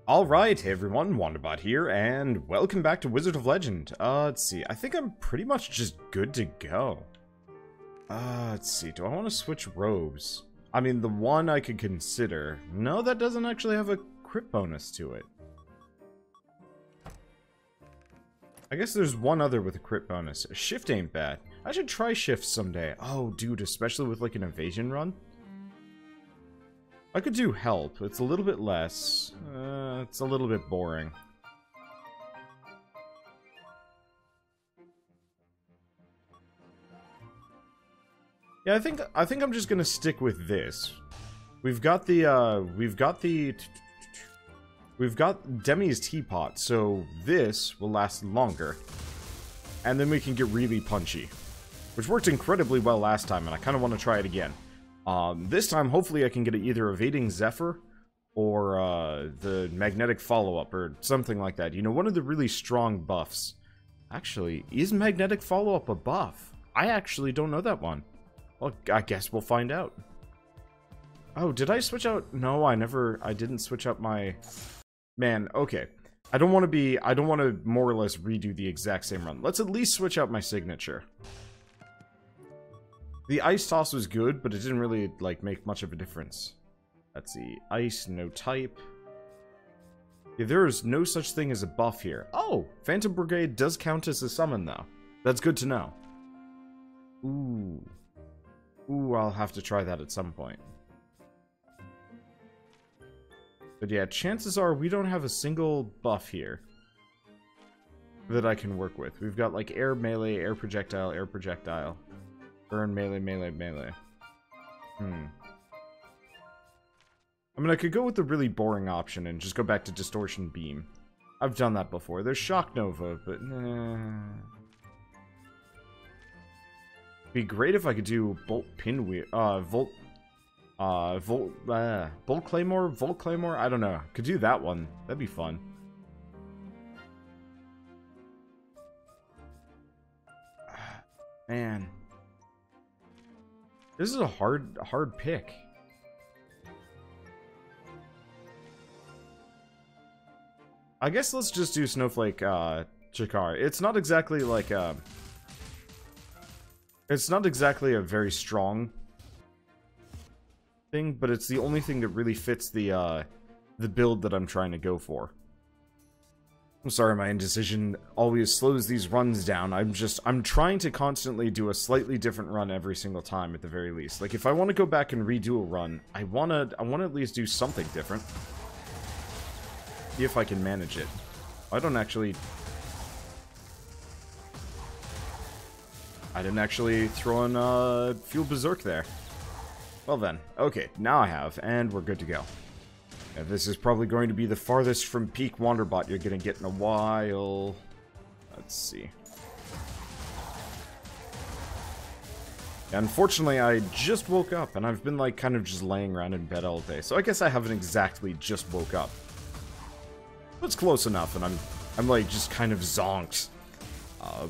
Alright, hey everyone, Wanderbot here, and welcome back to Wizard of Legend. Let's see, I think I'm pretty much just good to go. Let's see, do I want to switch robes? I mean, the one I could consider. No, that doesn't actually have a crit bonus to it. I guess there's one other with a crit bonus. Shift ain't bad. I should try shift someday. Oh, dude, especially with like an evasion run. I could do help. It's a little bit less. It's a little bit boring. Yeah, I think I'm just gonna stick with this. We've got Demi's teapot, so this will last longer. And then we can get really punchy. Which worked incredibly well last time, and I kind of want to try it again. This time, hopefully I can get either Evading Zephyr or the Magnetic Follow-Up or something like that. You know, one of the really strong buffs. Actually, is Magnetic Follow-Up a buff? I actually don't know that one. Well, I guess we'll find out. Oh, did I switch out? No, I didn't switch out my... Man, okay. I don't want to more or less redo the exact same run. Let's at least switch out my signature. The ice toss was good, but it didn't really, like, make much of a difference. Let's see. Ice, no type. Yeah, there is no such thing as a buff here. Oh! Phantom Brigade does count as a summon, though. That's good to know. Ooh. Ooh, I'll have to try that at some point. But yeah, chances are we don't have a single buff here that I can work with. We've got, like, air melee, air projectile. Burn, melee. I mean, I could go with the really boring option and just go back to Distortion Beam. I've done that before. There's Shock Nova, but be great if I could do Bolt Pinwheel, Volt Claymore? I don't know. Could do that one. That'd be fun. Man. This is a hard pick. I guess let's just do Snowflake, Chikar. It's not exactly like, it's not exactly a very strong thing, but it's the only thing that really fits the build that I'm trying to go for. I'm sorry, my indecision always slows these runs down. I'm trying to constantly do a slightly different run every single time at the very least. Like, if I want to go back and redo a run, I wanna at least do something different. See if I can manage it. I didn't actually throw in Fuel Berserk there. Well then, okay, now I have, and we're good to go. Yeah, this is probably going to be the farthest from peak Wanderbot you're going to get in a while. Let's see. Yeah, unfortunately, I just woke up, and I've been, like, kind of just laying around in bed all day. So I guess I haven't exactly just woke up. But it's close enough, and I'm like, just kind of zonked.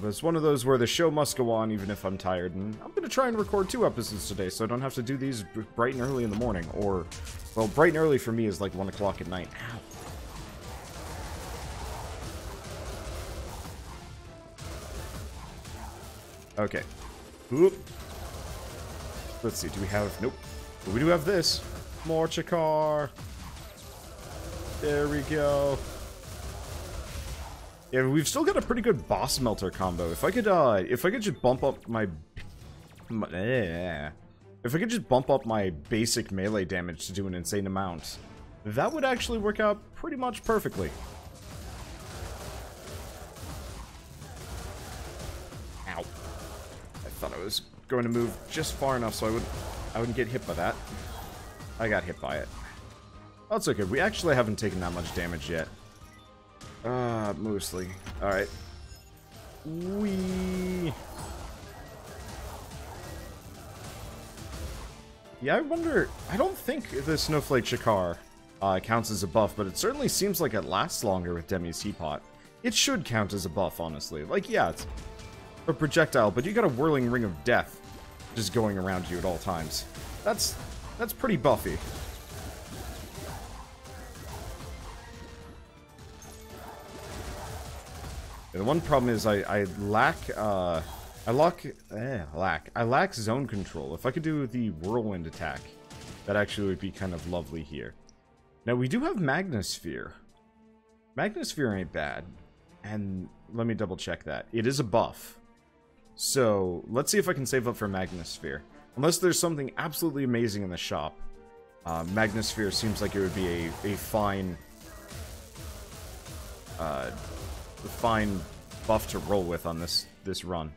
But it's one of those where the show must go on even if I'm tired, and I'm going to try and record 2 episodes today so I don't have to do these bright and early in the morning, or, well, bright and early for me is like 1 o'clock at night. Ow. Okay. Oop. Let's see, do we have, nope. But we do have this. More Chikar. There we go. Yeah, we've still got a pretty good boss melter combo. If I could just bump up my basic melee damage to do an insane amount, that would actually work out pretty much perfectly. Ow. I thought I was going to move just far enough so I wouldn't get hit by that. I got hit by it. That's okay. We actually haven't taken that much damage yet. Mostly. Alright. Whee! Yeah, I wonder... I don't think the Snowflake Chikar counts as a buff, but it certainly seems like it lasts longer with Demi's Teapot. It should count as a buff, honestly. Like, yeah, it's a projectile, but you got a whirling ring of death just going around you at all times. That's pretty buffy. The one problem is I lack zone control. If I could do the whirlwind attack, that actually would be kind of lovely here. Now we do have Magnosphere. Magnosphere ain't bad. And let me double check that. It is a buff. So let's see if I can save up for Magnosphere. Unless there's something absolutely amazing in the shop. Magnosphere seems like it would be a fine buff to roll with on this run.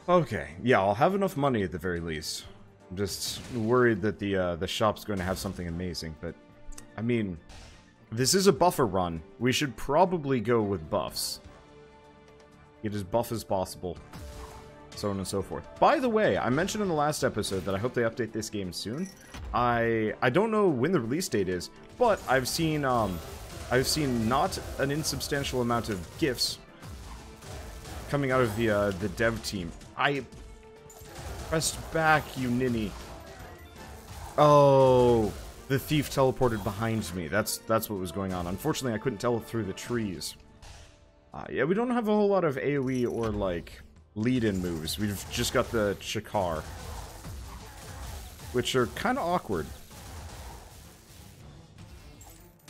Okay, yeah, I'll have enough money at the very least. I'm just worried that the shop's going to have something amazing, but I mean, this is a buffer run. We should probably go with buffs. Get as buff as possible. So on and so forth. By the way, I mentioned in the last episode that I hope they update this game soon. I don't know when the release date is, but I've seen not an insubstantial amount of GIFs coming out of the dev team. I pressed back, you ninny. Oh, the thief teleported behind me. That's what was going on. Unfortunately, I couldn't tell through the trees. Yeah, we don't have a whole lot of AoE or, like, lead-in moves. We've just got the Shakar, which are kind of awkward.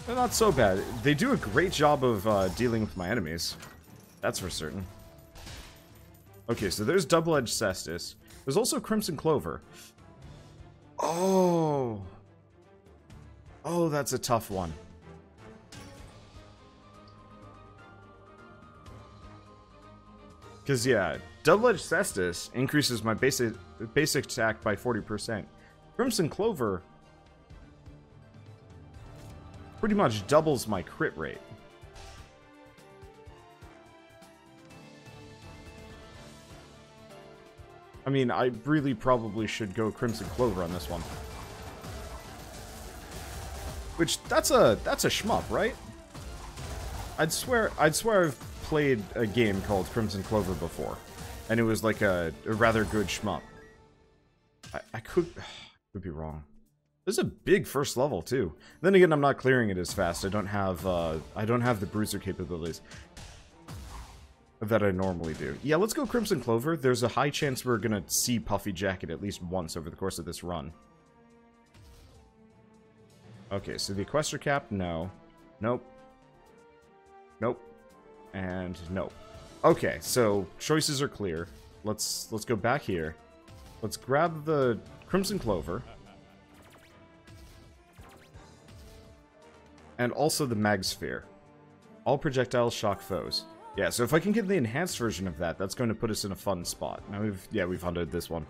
They're not so bad. They do a great job of dealing with my enemies. That's for certain. Okay, so there's Double-Edged Cestus. There's also Crimson Clover. Oh. Oh, that's a tough one. Because, yeah, Double-Edged Cestus increases my basic attack by 40%. Crimson Clover pretty much doubles my crit rate. I mean, I really probably should go Crimson Clover on this one. Which, that's a shmup, right? I'd swear I've played a game called Crimson Clover before, and it was like a rather good shmup. I could be wrong. This is a big first level too. Then again, I'm not clearing it as fast. I don't have the bruiser capabilities that I normally do. Yeah, let's go Crimson Clover. There's a high chance we're gonna see Puffy Jacket at least once over the course of this run. Okay, so the Equestria Cap, no. Nope. Nope. And nope. Okay, so choices are clear. Let's go back here. Let's grab the Crimson Clover. And also the Mag Sphere. All projectiles shock foes. Yeah, so if I can get the enhanced version of that, that's going to put us in a fun spot. Now we've hunted this one.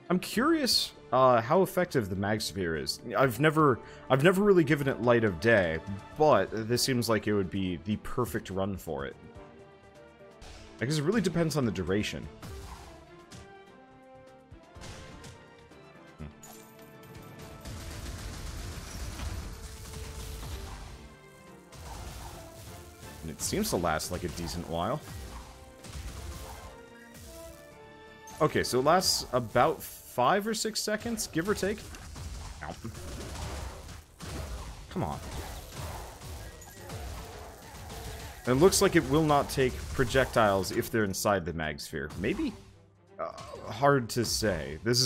I'm curious how effective the Mag Sphere is. I've never really given it light of day, but this seems like it would be the perfect run for it. I guess it really depends on the duration. And it seems to last like a decent while. Okay, so it lasts about 5 or 6 seconds, give or take. Ow. Come on. It looks like it will not take projectiles if they're inside the Mag Sphere. Maybe? Hard to say. This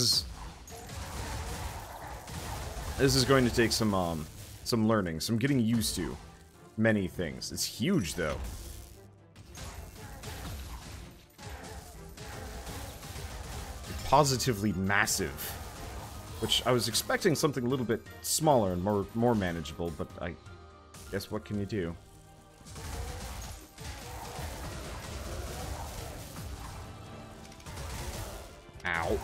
is going to take some learning, some getting used to many things. It's huge, though. Positively massive. Which I was expecting something a little bit smaller and more manageable, but I guess what can you do? Ow.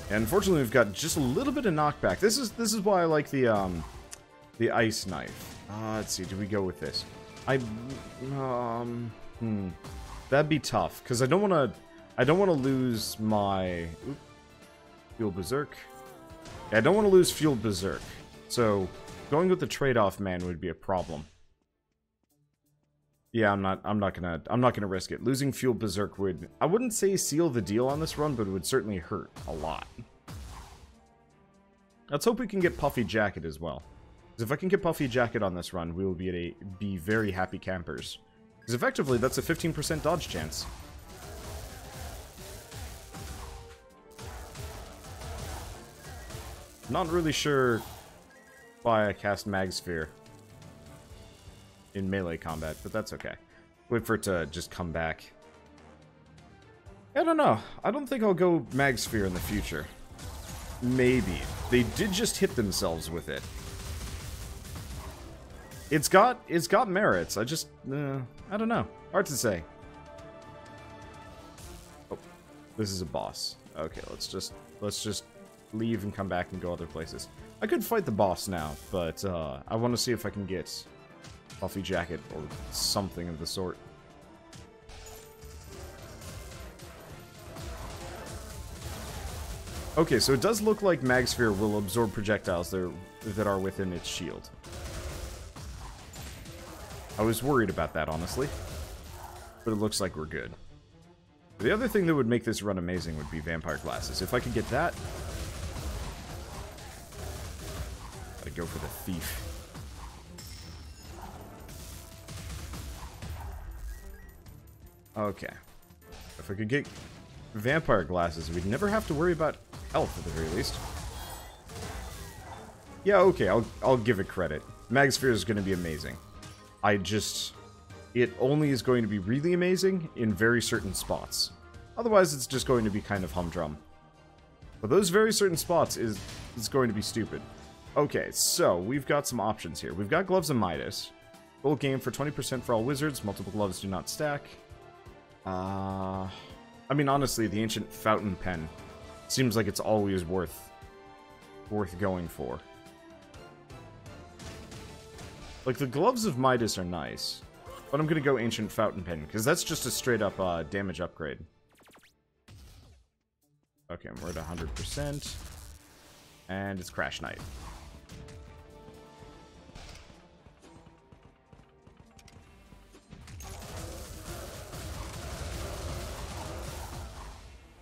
And unfortunately, we've got just a little bit of knockback. This is why I like the ice knife. Let's see. Do we go with this? That'd be tough because I don't want to lose my Fueled Berserk. Yeah, I don't want to lose Fueled Berserk. So going with the trade-off man would be a problem. Yeah, I'm not gonna risk it. Losing Fueled Berserk would, I wouldn't say seal the deal on this run, but it would certainly hurt a lot. Let's hope we can get Puffy Jacket as well. Because if I can get Puffy Jacket on this run, we will be very happy campers. Because effectively, that's a 15% dodge chance. Not really sure why I cast Mag Sphere in melee combat, but that's okay. Wait for it to just come back. I don't know. I don't think I'll go Mag Sphere in the future. Maybe. They did just hit themselves with it. It's got merits. I just, I don't know. Hard to say. Oh, this is a boss. Okay, let's just leave and come back and go other places. I could fight the boss now, but I want to see if I can get Puffy Jacket or something of the sort. Okay, so it does look like Mag Sphere will absorb projectiles that are within its shield. I was worried about that, honestly. But it looks like we're good. The other thing that would make this run amazing would be Vampire Glasses. If I could get that... Gotta go for the Thief. Okay. If I could get Vampire Glasses, we'd never have to worry about health at the very least. Yeah, okay, I'll give it credit. Mag Sphere is going to be amazing. It only is going to be really amazing in very certain spots. Otherwise, it's just going to be kind of humdrum. But those very certain spots is going to be stupid. Okay, so we've got some options here. We've got Gloves of Midas. Gold game for 20% for all wizards. Multiple gloves do not stack. I mean, honestly, the Ancient Fountain Pen seems like it's always worth going for. Like, the Gloves of Midas are nice, but I'm gonna go Ancient Fountain Pen, because that's just a straight-up damage upgrade. Okay, we're at 100%, and it's Crash Knight.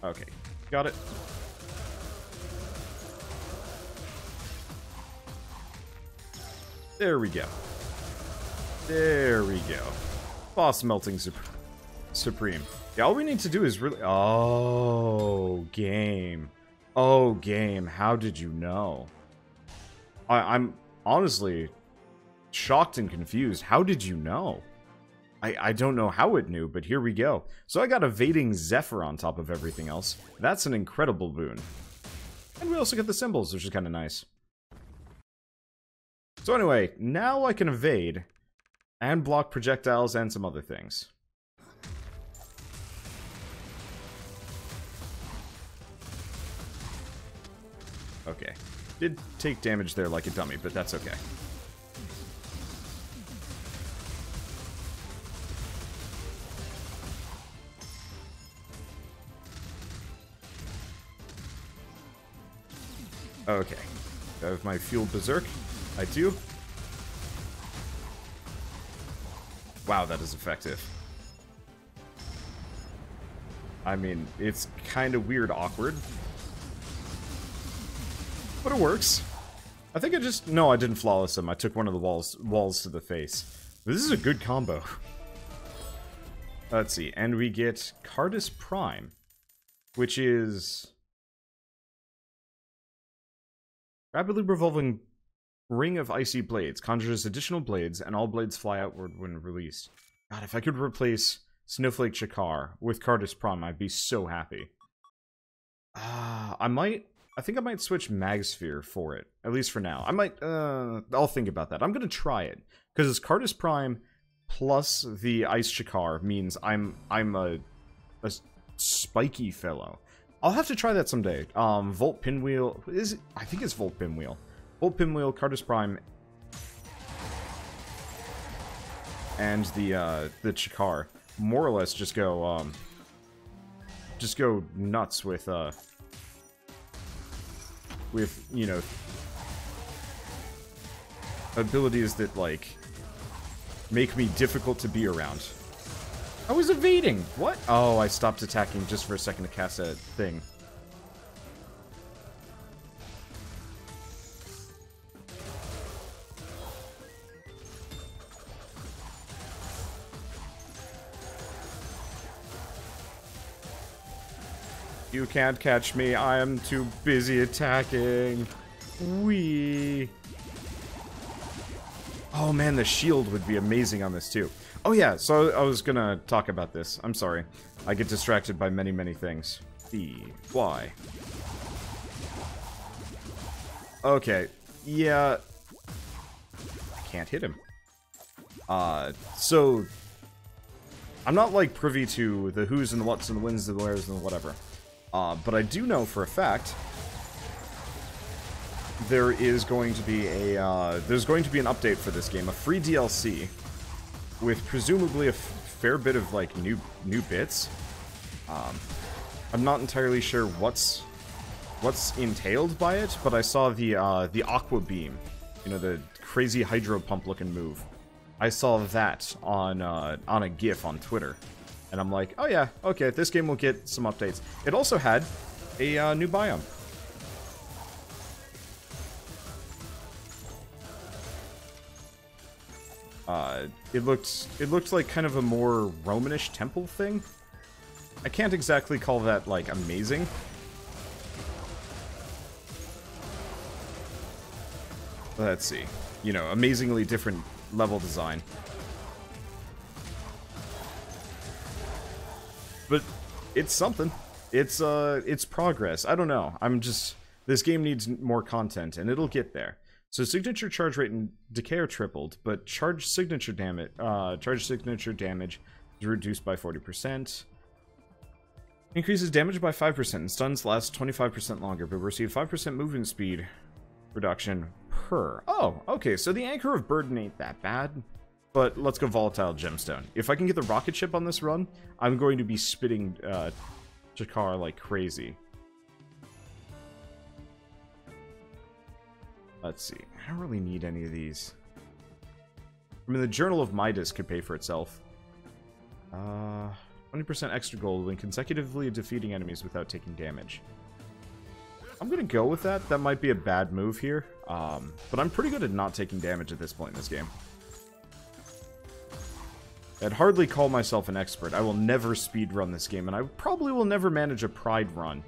Okay, got it. There we go. There we go. Boss melting supreme. Yeah, all we need to do is really... Oh, game. Oh, game. How did you know? I'm honestly shocked and confused. How did you know? I don't know how it knew, but here we go. So I got Evading Zephyr on top of everything else. That's an incredible boon. And we also get the symbols, which is kind of nice. So anyway, now I can evade and block projectiles and some other things. Okay. Did take damage there like a dummy, but that's okay. Okay. Do I have my Fueled Berserk? I do. Wow, that is effective. I mean, it's kind of weird, awkward. But it works. I think I just... No, I didn't flawless him. I took one of the walls to the face. This is a good combo. Let's see. And we get Cardus Prime, which is... Rapidly revolving Ring of Icy Blades. Conjures additional blades, and all blades fly outward when released. God, if I could replace Snowflake Shakar with Cardus Prime, I'd be so happy. I think I might switch Mag Sphere for it. At least for now. I might, I'll think about that. I'm gonna try it. Because it's Cardus Prime plus the Ice Shakar means I'm a spiky fellow. I'll have to try that someday. Volt Pinwheel... I think it's Volt Pinwheel. Volt Pinwheel, Cardus Prime, and the Shakar more or less just go nuts with, you know, abilities that, like, make me difficult to be around. I was evading! What? Oh, I stopped attacking just for a second to cast a thing. You can't catch me. I am too busy attacking. Wee. Oh man, the shield would be amazing on this too. Oh yeah, so I was gonna talk about this. I'm sorry. I get distracted by many, many things. Why? Okay. Yeah. I can't hit him. So I'm not, like, privy to the who's and the what's and the wins and the where's and the whatever. But I do know for a fact there is going to be a, there's going to be an update for this game, a free DLC, with presumably a fair bit of, like, new bits. I'm not entirely sure what's entailed by it, but I saw the Aqua Beam, you know, the crazy hydro pump looking move. I saw that on a GIF on Twitter, and I'm like, oh yeah, okay, this game will get some updates. It also had a new biome. It looked like kind of a more Romanish temple thing. I can't exactly call that, like, amazing. Let's see. You know, amazingly different level design. But it's something. It's progress. I don't know. This game needs more content, and it'll get there. So signature charge rate and decay are tripled, but charge signature damage is reduced by 40%. Increases damage by 5%, and stuns last 25% longer, but receive 5% movement speed reduction per. Oh, okay, so the Anchor of Burden ain't that bad. But let's go Volatile Gemstone. If I can get the rocket ship on this run, I'm going to be spitting Jakar like crazy. Let's see. I don't really need any of these. I mean, the Journal of Midas could pay for itself. 20% extra gold when consecutively defeating enemies without taking damage. I'm gonna go with that. That might be a bad move here. But I'm pretty good at not taking damage at this point in this game. I'd hardly call myself an expert. I will never speedrun this game, and I probably will never manage a pride run.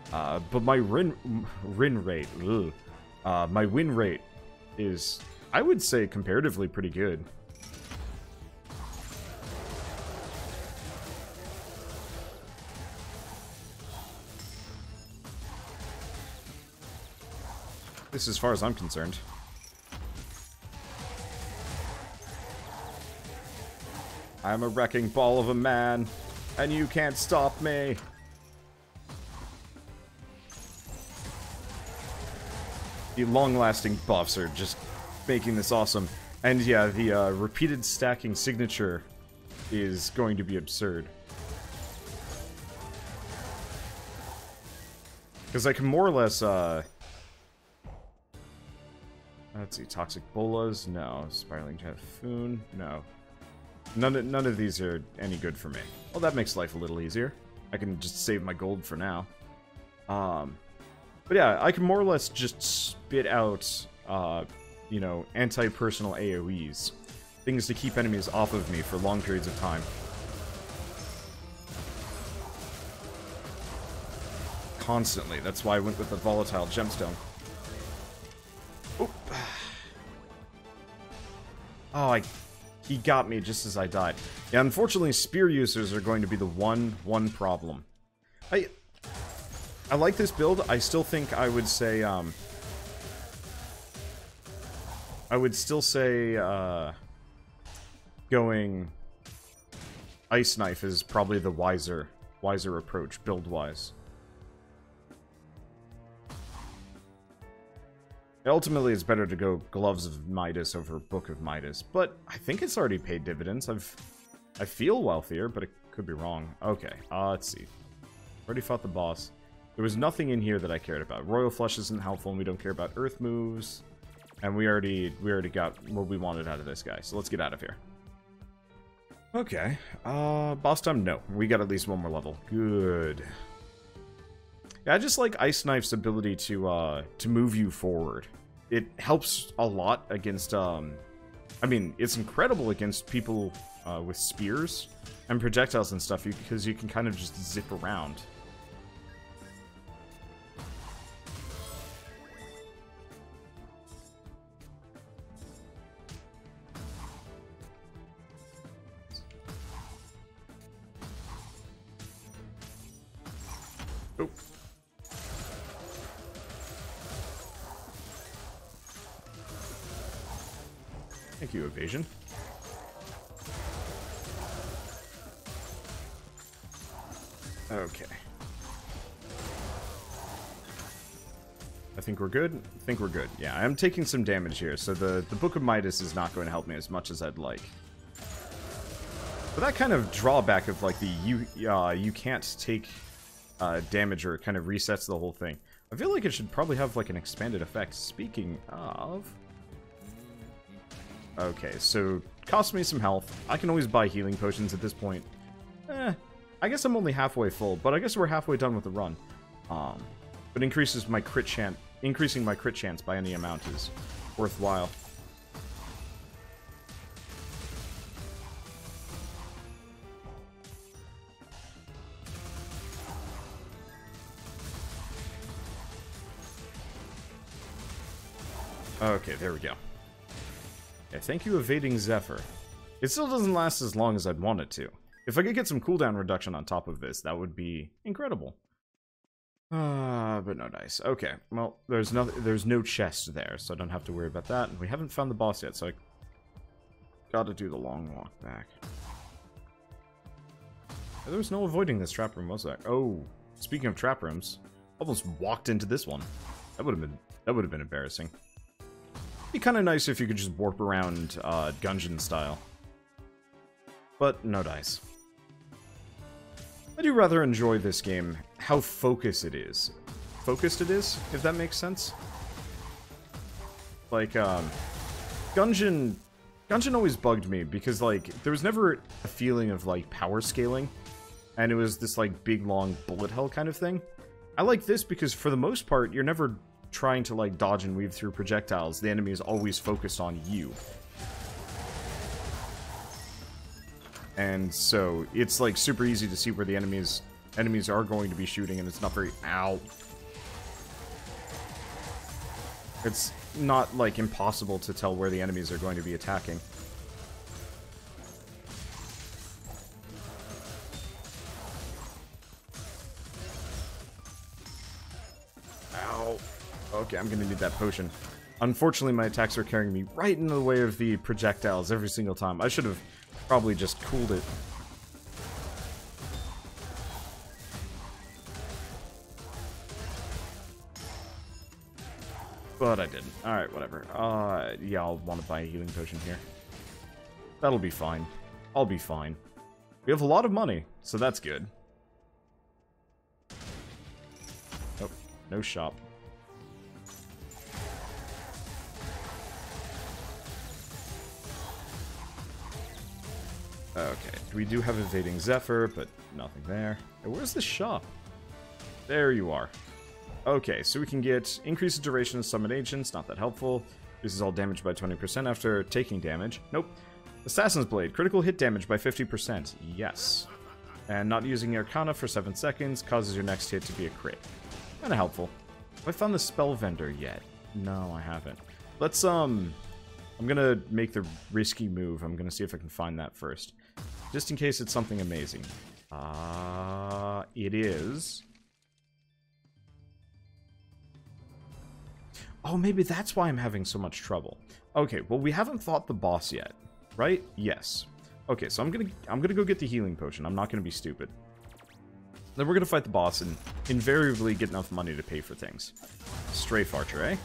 But my win rate is, I would say, comparatively pretty good. This is as far as I'm concerned. I'm a wrecking ball of a man, and you can't stop me. The long-lasting buffs are just making this awesome. And yeah, the repeated stacking signature is going to be absurd. Because I can more or less, let's see, Toxic Bolas, no. Spiraling Typhoon, no. None of these are any good for me. Well, that makes life a little easier. I can just save my gold for now. But yeah, I can more or less just spit out, you know, anti-personal AoEs. Things to keep enemies off of me for long periods of time. Constantly. That's why I went with the Volatile Gemstone. Oop. Oh, he got me just as I died. Yeah, unfortunately, spear users are going to be the one problem. I like this build. I still think I would say, I would still say, going Ice Knife is probably the wiser approach, build-wise. Ultimately, it's better to go Gloves of Midas over Book of Midas, but I think it's already paid dividends. I feel wealthier, but it could be wrong. Okay, let's see. Already fought the boss. There was nothing in here that I cared about. Royal Flush isn't helpful, and we don't care about Earth moves. And we already got what we wanted out of this guy, so let's get out of here. Okay, boss time? No. We got at least one more level. Good. Yeah, I just like Ice Knife's ability to move you forward. It helps a lot against, I mean, it's incredible against people with spears and projectiles and stuff, because you can kind of just zip around. Thank you, evasion. Okay. I think we're good. I think we're good. Yeah, I'm taking some damage here, so the Book of Midas is not going to help me as much as I'd like. But that kind of drawback of, like, the you can't take damage or it kind of resets the whole thing. I feel like it should probably have, like, an expanded effect. Speaking of... Okay, so cost me some health. I can always buy healing potions at this point. I guess I'm only halfway full, but I guess we're halfway done with the run. But increasing my crit chance by any amount is worthwhile. Okay, there we go. Yeah, thank you, Evading Zephyr. It still doesn't last as long as I'd want it to. If I could get some cooldown reduction on top of this, that would be incredible. But no dice. Okay, well, there's no chest there, so I don't have to worry about that. And we haven't found the boss yet, so I gotta do the long walk back. There was no avoiding this trap room, was there? Oh, speaking of trap rooms, almost walked into this one. That would have been embarrassing. It'd be kind of nice if you could just warp around Gungeon style. But no dice. I do rather enjoy this game, how focused it is. Focused it is, if that makes sense. Like, Gungeon always bugged me, because, like, there was never a feeling of, like, power scaling, and it was this, like, big, long bullet hell kind of thing. I like this because, for the most part, you're never trying to, like, dodge and weave through projectiles. The enemy is always focused on you. And so, it's, like, super easy to see where the enemies are going to be shooting, and it's not very... Ow. It's not, like, impossible to tell where the enemies are going to be attacking. Ow. Okay, I'm gonna need that potion. Unfortunately, my attacks are carrying me right into the way of the projectiles every single time. I should have probably just cooled it. But I didn't. Alright, whatever. Yeah, I'll want to buy a healing potion here. That'll be fine. I'll be fine. We have a lot of money, so that's good. Oh, no shop. Okay, we do have Evading Zephyr, but nothing there. Hey, where's the shop? There you are. Okay, so we can get increased duration of summon agents, not that helpful. This is all damage by 20% after taking damage. Nope. Assassin's Blade, critical hit damage by 50%. Yes. And not using Arcana for 7 seconds causes your next hit to be a crit. Kinda helpful. Have I found the spell vendor yet? No, I haven't. Let's, I'm gonna make the risky move. I'm gonna see if I can find that first. Just in case it's something amazing. It is... Oh, maybe that's why I'm having so much trouble. Okay, well, we haven't fought the boss yet, right? Yes. Okay, so I'm gonna go get the healing potion. I'm not gonna be stupid. Then we're gonna fight the boss and invariably get enough money to pay for things. Strafe Archer, eh?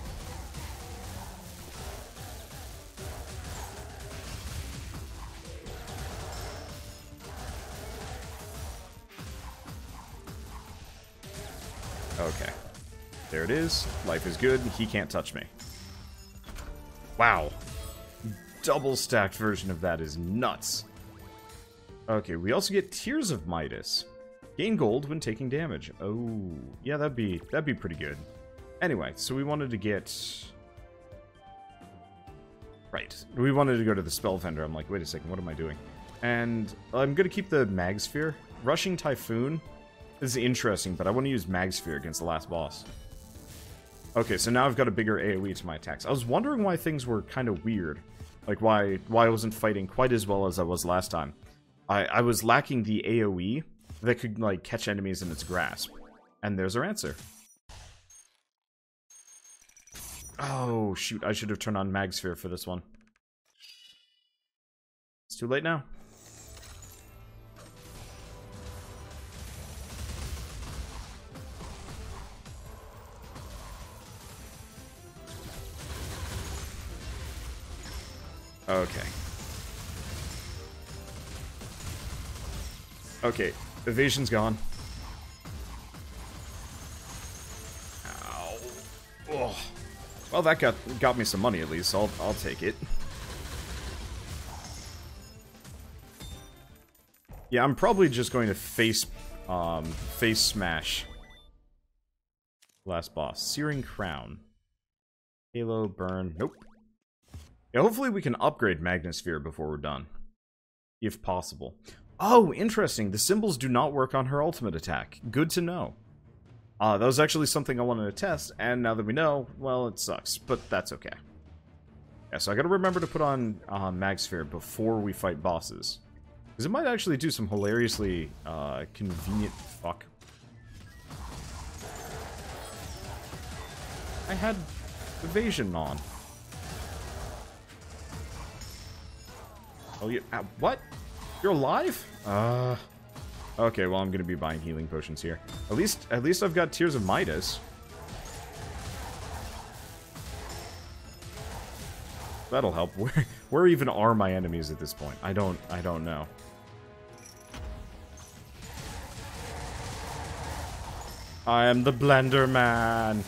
Okay. There it is. Life is good. He can't touch me. Wow. Double stacked version of that is nuts. Okay, we also get Tears of Midas. Gain gold when taking damage. Oh, yeah, that'd be pretty good. Anyway, so we wanted to get... Right. We wanted to go to the spell vendor. I'm like, wait a second, what am I doing? And I'm going to keep the Mag Sphere. Rushing Typhoon is interesting, but I want to use Mag Sphere against the last boss. Okay, so now I've got a bigger AoE to my attacks. I was wondering why things were kind of weird. Like, why I wasn't fighting quite as well as I was last time. I was lacking the AoE that could, like, catch enemies in its grasp. And there's our answer. Oh, shoot, I should have turned on Mag Sphere for this one. It's too late now. Okay. Okay, evasion's gone. Ow. Oh. Well, that got me some money at least. So I'll take it. Yeah, I'm probably just going to face smash. Last boss, Searing Crown. Halo, burn. Nope. Yeah, hopefully we can upgrade Magnasphere before we're done. If possible. Oh, interesting. The symbols do not work on her ultimate attack. Good to know. That was actually something I wanted to test, and now that we know, well, it sucks. But that's okay. Yeah, so I gotta remember to put on Magsphere before we fight bosses. Because it might actually do some hilariously convenient... Fuck. I had evasion on. Oh, yeah. What? You're alive? Okay, well, I'm gonna be buying healing potions here. At least I've got Tears of Midas. That'll help. Where even are my enemies at this point? I don't know. I am the Blender Man.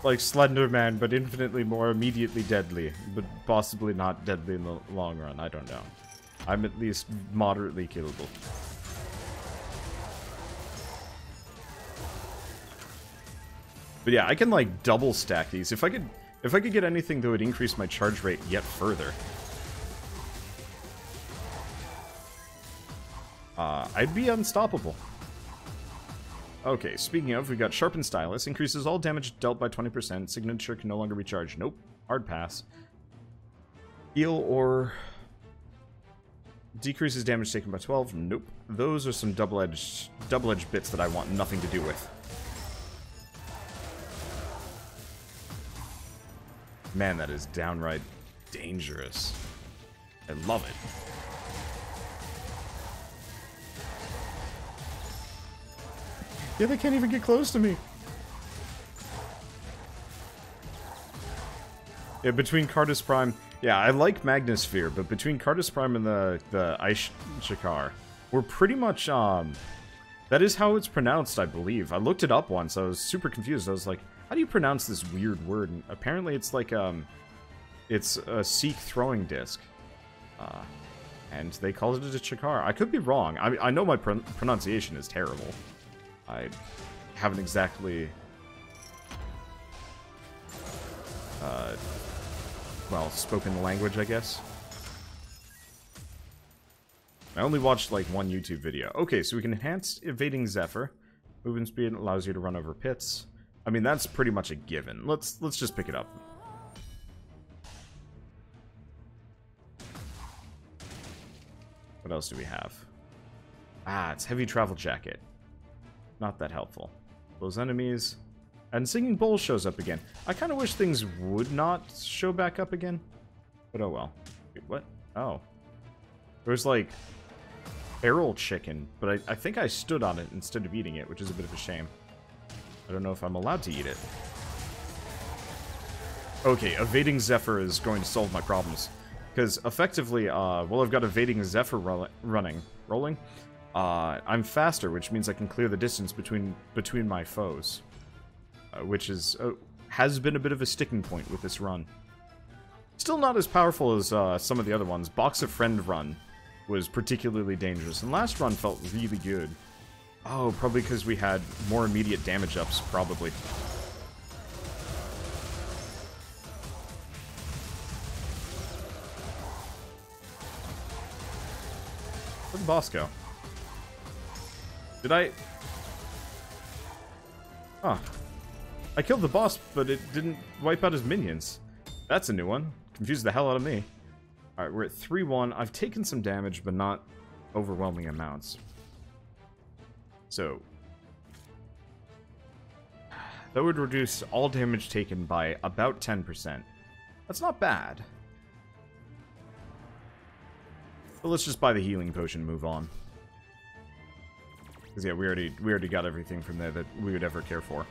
Like Slender Man, but infinitely more immediately deadly. But possibly not deadly in the long run. I don't know. I'm at least moderately killable. But yeah, I can like double stack these. If I could get anything that would increase my charge rate yet further, I'd be unstoppable. Okay, speaking of, we got Sharpened Stylus. Increases all damage dealt by 20%. Signature can no longer be charged. Nope. Hard pass. Heal or... decreases damage taken by 12. Nope. Those are some double-edged bits that I want nothing to do with. Man, that is downright dangerous. I love it. Yeah, they can't even get close to me. Yeah, between Cardus Prime... Yeah, I like Magnasphere, but between Cardus Prime and the Ice Shakar, we're pretty much, that is how it's pronounced, I believe. I looked it up once, I was super confused. I was like, how do you pronounce this weird word? And apparently it's like, it's a Seek throwing disc. And they called it a Shakar. I could be wrong. I know my pronunciation is terrible. I haven't exactly, well, spoken the language, I guess. I only watched, like, one YouTube video. Okay, so we can enhance Evading Zephyr. Movement speed allows you to run over pits. I mean, that's pretty much a given. Let's just pick it up. What else do we have? Ah, it's Heavy Travel Jacket. Not that helpful. Those enemies. And Singing Bowl shows up again. I kind of wish things would not show back up again. But oh well. Wait, what? Oh. There's like... Feral chicken. But I think I stood on it instead of eating it, which is a bit of a shame. I don't know if I'm allowed to eat it. Okay, Evading Zephyr is going to solve my problems. Because effectively, well, I've got Evading Zephyr rolling. I'm faster, which means I can clear the distance between my foes. Which is has been a bit of a sticking point with this run. Still not as powerful as some of the other ones. Box of Friend run was particularly dangerous, and last run felt really good. Oh, probably because we had more immediate damage ups, probably. Where'd the boss go? Did I... Huh. I killed the boss, but it didn't wipe out his minions. That's a new one. Confused the hell out of me. Alright, we're at 3-1. I've taken some damage, but not overwhelming amounts. So... that would reduce all damage taken by about 10%. That's not bad. But let's just buy the healing potion and move on. Because, yeah, we already got everything from there that we would ever care for.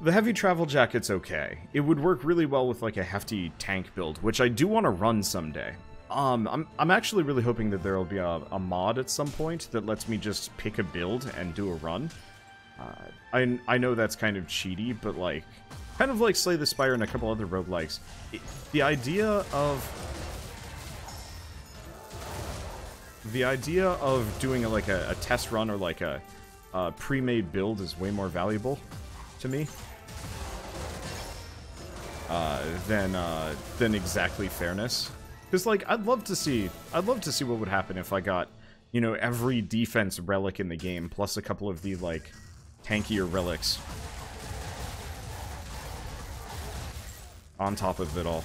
The heavy travel jacket's okay. It would work really well with, like, a hefty tank build, which I do want to run someday. I'm actually really hoping that there will be a mod at some point that lets me just pick a build and do a run. I know that's kind of cheaty, but, like, kind of like Slay the Spire and a couple other roguelikes. The idea of doing a test run or like a pre-made build is way more valuable to me than exactly fairness. Because, like, I'd love to see what would happen if I got, you know, every defense relic in the game plus a couple of the, like, tankier relics on top of it all.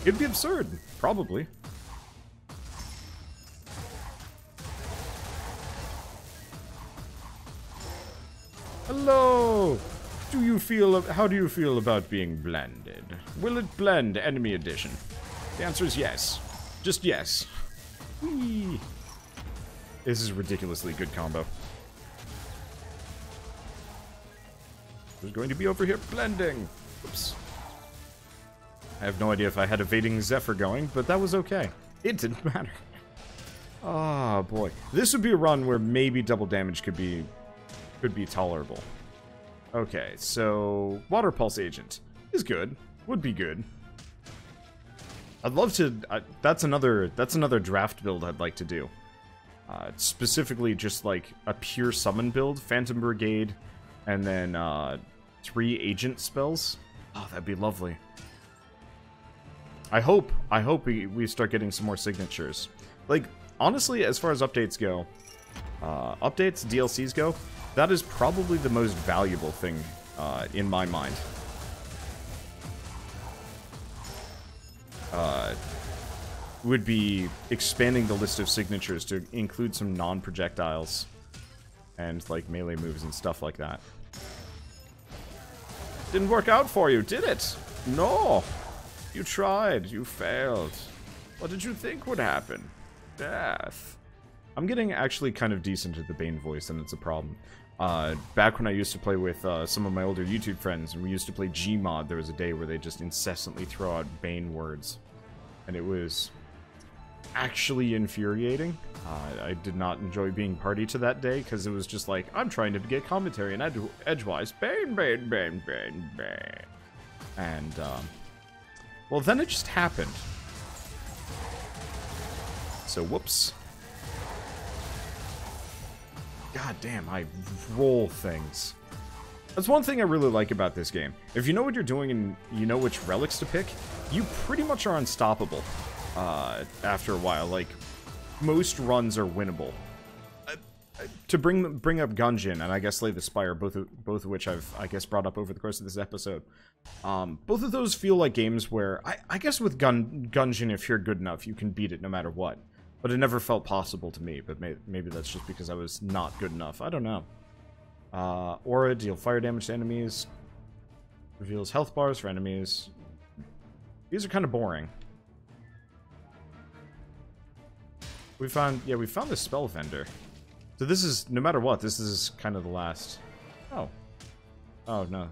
It'd be absurd, probably. Hello! How do you feel about being blended? Will it blend enemy edition? The answer is yes. Just yes. Whee! This is a ridiculously good combo. Who's going to be over here blending? Oops. I have no idea if I had evading Zephyr going, but that was okay. It didn't matter. Ah, boy. This would be a run where maybe double damage could be tolerable. Okay, so Water Pulse Agent is good. Would be good. I'd love to... that's another draft build I'd like to do. Specifically just like a pure summon build, Phantom Brigade, and then 3 agent spells. Oh, that'd be lovely. I hope we start getting some more signatures. Like, honestly, as far as updates go, DLCs go, that is probably the most valuable thing in my mind. Would be expanding the list of signatures to include some non-projectiles and, like, melee moves and stuff like that. Didn't work out for you, did it? No! You tried. You failed. What did you think would happen? Death. I'm getting actually kind of decent at the Bane voice, and it's a problem. Back when I used to play with some of my older YouTube friends, and we used to play Gmod, there was a day where they just incessantly throw out Bane words. And it was actually infuriating. I did not enjoy being party to that day, because it was just like, I'm trying to get commentary, and edgewise, Bane, Bane, Bane, Bane, Bane. And, well, then it just happened. So, whoops. God damn, I roll things. That's one thing I really like about this game. If you know what you're doing and you know which relics to pick, you pretty much are unstoppable after a while. Like, most runs are winnable. To bring up Gungeon and I guess Slay the Spire, both of which I've, I guess, brought up over the course of this episode. Both of those feel like games where, I guess with Gungeon, if you're good enough, you can beat it no matter what. But it never felt possible to me, but maybe that's just because I was not good enough. I don't know. Aura, deal fire damage to enemies. Reveals health bars for enemies. These are kind of boring. We found the spell vendor. So this is, no matter what, this is kind of the last... Oh. Oh, no.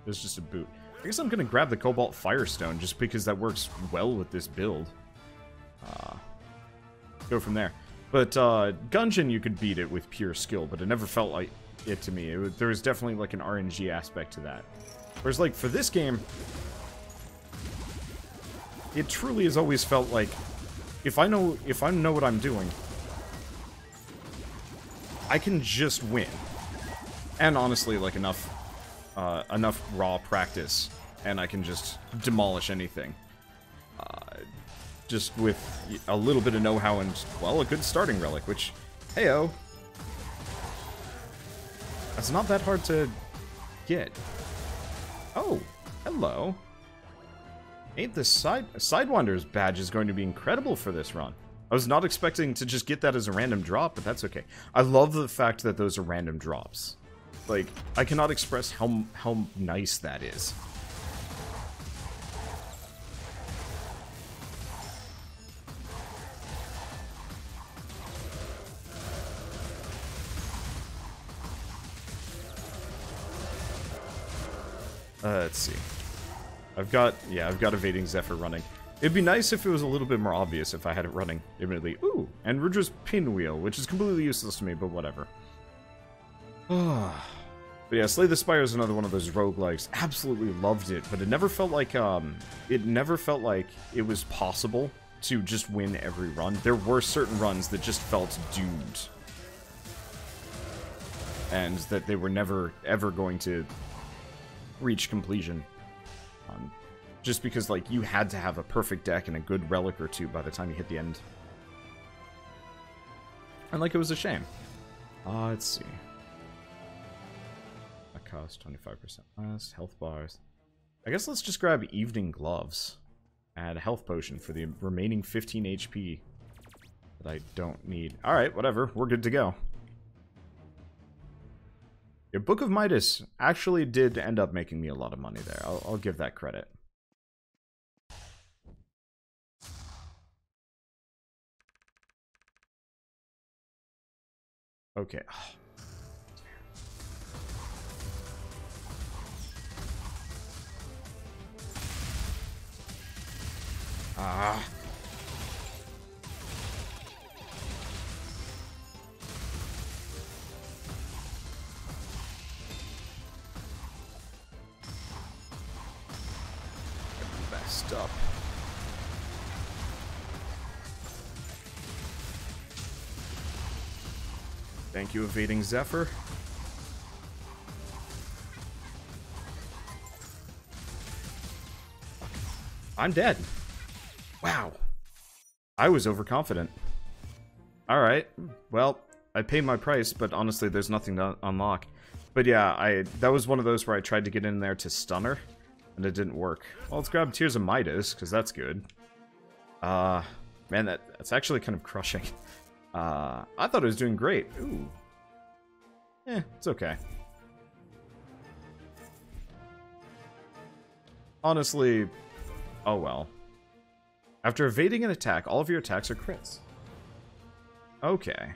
There's just a boot. I guess I'm going to grab the Cobalt Firestone, just because that works well with this build. Go from there. But Gungeon, you could beat it with pure skill, but it never felt like it to me. There was definitely like an RNG aspect to that. Whereas like for this game, it truly has always felt like if I know what I'm doing, I can just win. And honestly, like enough raw practice, and I can just demolish anything. Just with a little bit of know-how and, well, a good starting relic, which, heyo, that's not that hard to get. Oh, hello. Ain't this Sidewander's badge is going to be incredible for this run. I was not expecting to just get that as a random drop, but that's okay. I love the fact that those are random drops. Like, I cannot express how nice that is. Let's see. I've got Evading Zephyr running. It'd be nice if it was a little bit more obvious if I had it running, admittedly. Ooh, and Rudra's Pinwheel, which is completely useless to me, but whatever. But yeah, Slay the Spire is another one of those roguelikes. Absolutely loved it, but it never felt like it was possible to just win every run. There were certain runs that just felt doomed. And that they were never, ever going to reach completion. Just because, like, you had to have a perfect deck and a good relic or two by the time you hit the end. And, like, it was a shame. Let's see. That cost 25% less. Health bars. I guess let's just grab Evening Gloves. Add a health potion for the remaining 15 HP that I don't need. Alright, whatever. We're good to go. Your Book of Midas actually did end up making me a lot of money there. I'll give that credit. Okay. Ah. Messed up. Thank you, Evading Zephyr. I'm dead. Wow. I was overconfident. Alright. Well, I paid my price, but honestly, there's nothing to unlock. But yeah, that was one of those where I tried to get in there to stun her, and it didn't work. Well, let's grab Tears of Midas, because that's good. Man, that's actually kind of crushing. I thought it was doing great. Ooh. It's okay. Honestly, oh well. After evading an attack, all of your attacks are crits. Okay.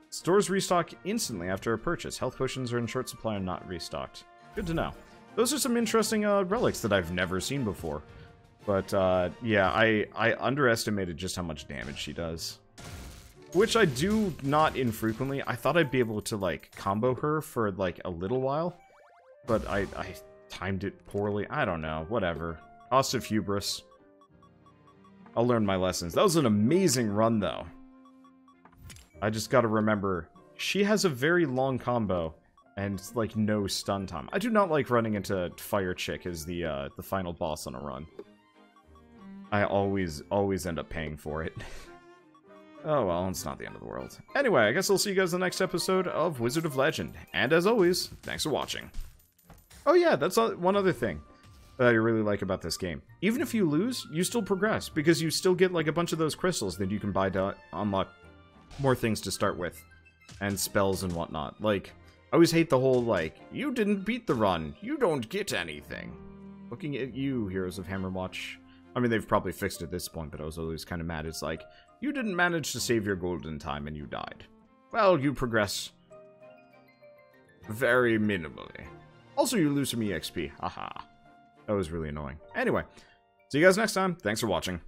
Stores restock instantly after a purchase. Health potions are in short supply and not restocked. Good to know. Those are some interesting relics that I've never seen before. But, yeah, I underestimated just how much damage she does. Which I do not infrequently. I thought I'd be able to, like, combo her for, like, a little while. But I timed it poorly. I don't know. Whatever. Cost of Hubris. I'll learn my lessons. That was an amazing run, though. I just gotta remember, she has a very long combo, and, like, no stun time. I do not like running into Fire Chick as the final boss on a run. I always end up paying for it. Oh well, it's not the end of the world. Anyway, I guess I'll see you guys in the next episode of Wizard of Legend. And as always, thanks for watching. Oh yeah, that's one other thing that I really like about this game. Even if you lose, you still progress, because you still get like a bunch of those crystals that you can buy to unlock more things to start with. And spells and whatnot. Like, I always hate the whole, like, you didn't beat the run, you don't get anything. Looking at you, Heroes of Hammerwatch. I mean, they've probably fixed it at this point, but I was always kind of mad. It's like, you didn't manage to save your golden time and you died. Well, you progress very minimally. Also, you lose some EXP. Haha. That was really annoying. Anyway, see you guys next time. Thanks for watching.